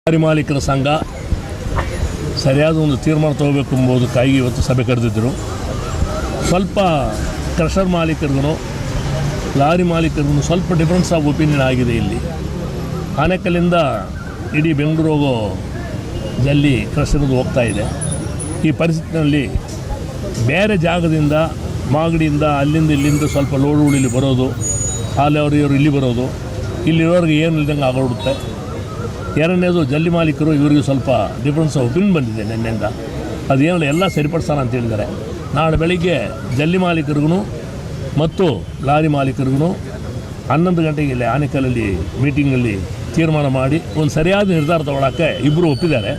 Lorry ಮಾಲೀಕರ ಸಂಘ ಸರಿಯಾದ ಒಂದು ತೀರ್ಮಾನ ತಗೋಬೇಕು ಎಂಬುದಕ್ಕಾಗಿ ಇವತ್ತು ಸಭೆ ಕರೆದಿದ್ದರು. ಸ್ವಲ್ಪ ಕ್ರಷರ್ ಮಾಲೀಕರಿಗೂ ಲಾರಿ ಮಾಲೀಕರಿಗೂ ಸ್ವಲ್ಪ ಡಿಫ್ರೆನ್ಸ್ ಆಫ್ ಒಪಿನಿಯನ್ ಆಗಿದೆ. ಇಲ್ಲಿ ಆನೇಕಲ್ಲಿಂದ ಇಡೀ ಬೆಂಗಳೂರು ಹೋಗೋ ಜಲ್ಲಿ ಕ್ರಷರ್ದು ಹೋಗ್ತಾ ಇದೆ. ಈ ಪರಿಸ್ಥಿತಿಯಲ್ಲಿ ಬೇರೆ ಜಾಗದಿಂದ ಮಾಗಡಿಯಿಂದ ಅಲ್ಲಿಂದ ಇಲ್ಲಿಂದ ಸ್ವಲ್ಪ ಲೋಡ್ ಇಲ್ಲಿ ಬರೋದು, ಅಲ್ಲಿ ಇವರು ಇಲ್ಲಿ ಬರೋದು, ಇಲ್ಲಿರೋರಿಗೆ ಏನು ಇಲ್ದಂಗೆ ಆಗೋಡುತ್ತೆ. ಎರಡನೇದು ಜಲ್ಲಿ ಮಾಲೀಕರು ಇವರಿಗೆ ಸ್ವಲ್ಪ ಡಿಫ್ರೆನ್ಸ್ ಆಫ್ ಒಪಿನಿಯನ್ ಬಂದಿದೆ ನಿನ್ನೆಯಿಂದ. ಅದೇನು ಎಲ್ಲ ಸರಿಪಡಿಸೋಣ ಅಂತ ಹೇಳಿದ್ದಾರೆ. ನಾಳೆ ಬೆಳಿಗ್ಗೆ ಜಲ್ಲಿ ಮಾಲೀಕರಿಗೂ ಮತ್ತು ಲಾರಿ ಮಾಲೀಕರಿಗೂ 11 ಗಂಟೆಗೆ ಇಲ್ಲಿ ಆನೇಕಲ್ಲಲ್ಲಿ ಮೀಟಿಂಗಲ್ಲಿ ತೀರ್ಮಾನ ಮಾಡಿ ಒಂದು ಸರಿಯಾದ ನಿರ್ಧಾರ ತಗೊಳ್ಳೋಕ್ಕೆ ಇಬ್ಬರು ಒಪ್ಪಿದ್ದಾರೆ.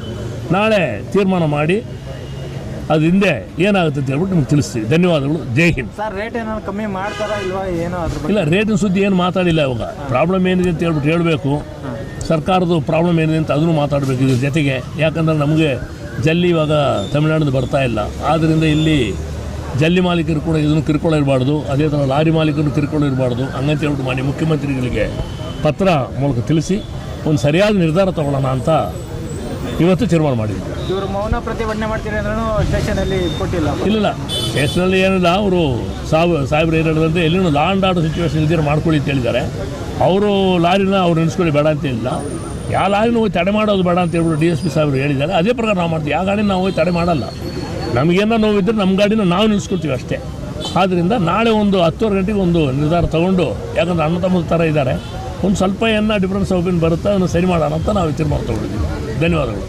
ನಾಳೆ ತೀರ್ಮಾನ ಮಾಡಿ ಅದು ಹಿಂದೆ ಏನಾಗುತ್ತೆ ಅಂತ ಹೇಳ್ಬಿಟ್ಟು ನಿಮ್ಗೆ ತಿಳಿಸ್ತೀವಿ. ಧನ್ಯವಾದಗಳು. ಜೈ ಹಿಂದ್. ಸರ್, ರೇಟ್ ಏನಾದ್ರು ಕಮ್ಮಿ ಮಾಡ್ತಾರಾ ಇಲ್ವಾ? ಏನೋ ಇಲ್ಲ, ರೇಟಿನ ಸುದ್ದಿ ಏನು ಮಾತಾಡಿಲ್ಲ. ಇವಾಗ ಪ್ರಾಬ್ಲಮ್ ಏನಿದೆ ಅಂತ ಹೇಳ್ಬಿಟ್ಟು ಹೇಳಬೇಕು. ಸರ್ಕಾರದ ಪ್ರಾಬ್ಲಮ್ ಏನಿದೆ ಅಂತ ಅದನ್ನು ಮಾತಾಡಬೇಕು ಇದ್ರ ಜೊತೆಗೆ. ಯಾಕಂದರೆ ನಮಗೆ ಜಲ್ಲಿ ಇವಾಗ ತಮಿಳ್ನಾಡಿಂದ ಬರ್ತಾ ಇಲ್ಲ. ಆದ್ದರಿಂದ ಇಲ್ಲಿ ಜಲ್ಲಿ ಮಾಲೀಕರು ಕೂಡ ಇದನ್ನು ಕಿರುಕುಳ ಇರಬಾರ್ದು, ಅದೇ ಥರ ಲಾರಿ ಮಾಲೀಕರು ಕಿರುಕುಳ ಇರಬಾರ್ದು. ಹಂಗಂತ ಹೇಳ್ಬಿಟ್ಟು ಮಾನ್ಯ ಮುಖ್ಯಮಂತ್ರಿಗಳಿಗೆ ಪತ್ರ ಮೂಲಕ ತಿಳಿಸಿ ಒಂದು ಸರಿಯಾದ ನಿರ್ಧಾರ ತಗೊಳ್ಳೋಣ ಅಂತ ಇವತ್ತು ತೀರ್ಮಾನ ಮಾಡಿದ್ವಿ. ಇವರು ಮೌನ ಪ್ರತಿಭಟನೆ ಮಾಡ್ತೀರಿ ಅಂದ್ರೂ ಸ್ಟೇಷನಲ್ಲಿ ಕೊಟ್ಟಿಲ್ಲ. ಇಲ್ಲ, ಸ್ಟೇಷನಲ್ಲಿ ಏನಿಲ್ಲ. ಅವರು ಸಾಹೇಬ್ರು ಏನು ಹೇಳಿದಂತೆ ಎಲ್ಲಿನೂ ಲಾ ಆ್ಯಂಡ್ ಆರ್ಡರ್ ಸಿಚುವೇಶನ್ ಇದ್ದೀರ ಮಾಡ್ಕೊಳ್ಳಿ ಅಂತ ಹೇಳಿದ್ದಾರೆ. ಅವರು ಲಾರಿನ ಅವ್ರು ನಿಲ್ಲಿಸ್ಕೊಳ್ಳಿ ಬೇಡ ಅಂತ ಹೇಳಿಲ್ಲ. ಯಾವ ಲಾರಿನೂ ಹೋಗಿ ತಡೆ ಮಾಡೋದು ಬೇಡ ಅಂತ ಹೇಳ್ಬಿಟ್ಟು DSP ಸಾಹೇಬ್ರು ಹೇಳಿದ್ದಾರೆ. ಅದೇ ಪ್ರಕಾರ ನಾವು ಮಾಡ್ತೀವಿ. ಯಾವ ಗಾಡಿನ ನಾವು ಹೋಗಿ ತಡೆ ಮಾಡಲ್ಲ. ನಮಗೇನೋ ನೋವಿದ್ದರೆ ನಮ್ಮ ಗಾಡಿನ ನಾವು ನಿಲ್ಲಿಸ್ಕೊಳ್ತೀವಿ ಅಷ್ಟೇ. ಆದ್ದರಿಂದ ನಾಳೆ ಒಂದು 10 ಗಂಟೆಗೆ ಒಂದು ನಿರ್ಧಾರ ತೊಗೊಂಡು, ಯಾಕಂದರೆ ಅಣ್ಣ ತಮ್ಮ ಥರ ಇದ್ದಾರೆ, ಒಂದು ಸ್ವಲ್ಪ ಡಿಫ್ರೆನ್ಸ್ ಒಪಿನಿಯನ್ ಬರುತ್ತೆ, ಅದನ್ನು ಸರಿ ಮಾಡೋಣ ಅಂತ ನಾವು ತೀರ್ಮಾನ ತೊಗೊಂಡಿದ್ದೀವಿ. ಧನ್ಯವಾದಗಳು.